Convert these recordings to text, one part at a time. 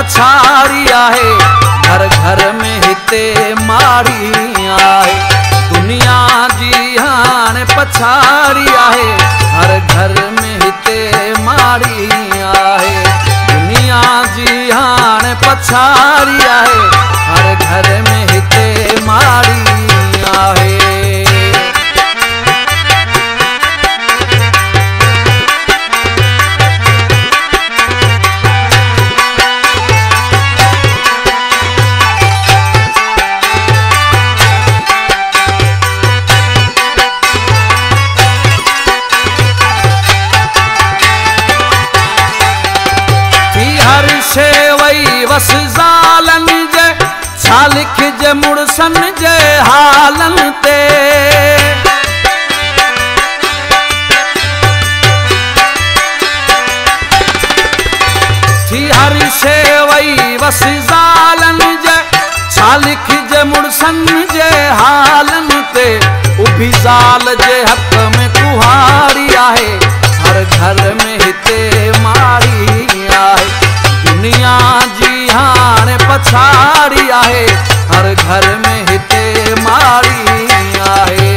पछाड़ी आहे, घर घर में हिते माड़ी आहे। दुनिया जी हाणे पछाड़ी आहे, हर घर में हिते माड़ी आहे। दुनिया जी हाणे पछाड़ी आहे, हर घर में हिते माड़ी आहे। वई वस ज़ालन जे छा लिखजे मुड़सन जे हालन ते। थी हर शे वई वस ज़ालन जे छा लिखजे मुड़सन जे हालन ते। उभी ज़ाल जे हक़ में कुहाड़ी आहे, हर घर में हिते माड़ी आहे। दुनिया जी हाणे पछाड़ी आहे, हर घर में हिते माड़ी आहे।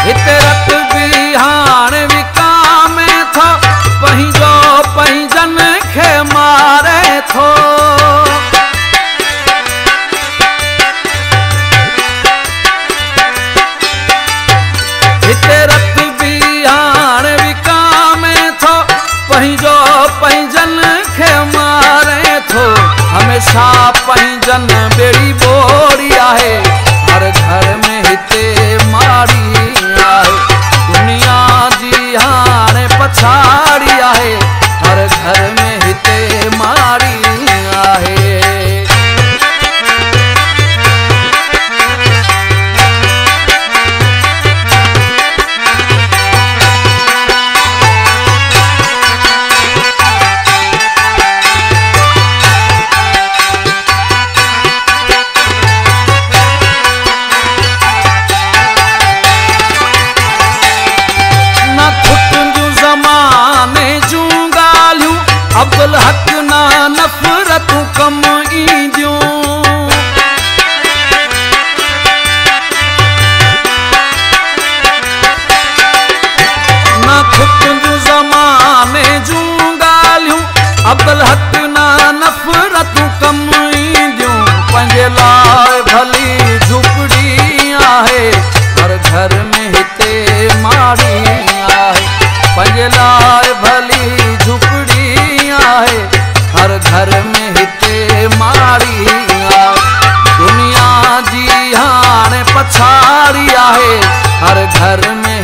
हिते रत भी हाणे विकामे थो, पंहिंजो पंहिंजन खे मारे थो। हिते रत भी हाणे विकामे थो, पंहिंजो पंहिंजन खे मारे थो। हमेशा पंहिंजन बेड़ी बोड़ी आहे, हर घर में हिते माड़ी आहे। दुनिया जी हाणे पछाड़ी आहे, हर घर में हिते माड़ी आहे। अब्दुल हक ना नफ़रतूं कम ईंदियूं। ना खुटूं ज़माने जूं ॻाल्हियूं, अब्दुल हक ना नफ़रतूं कम ईंदियूं। पंहिंजे लाइ भली झुपड़ी आहे, हर घर में हिते माड़ी आहे। पंहिंजे लाइ भली झुपड़ी आहे, हर घर में हिते माड़ी आहे। दुनिया जी हाणे पछाड़ी आहे, हर घर में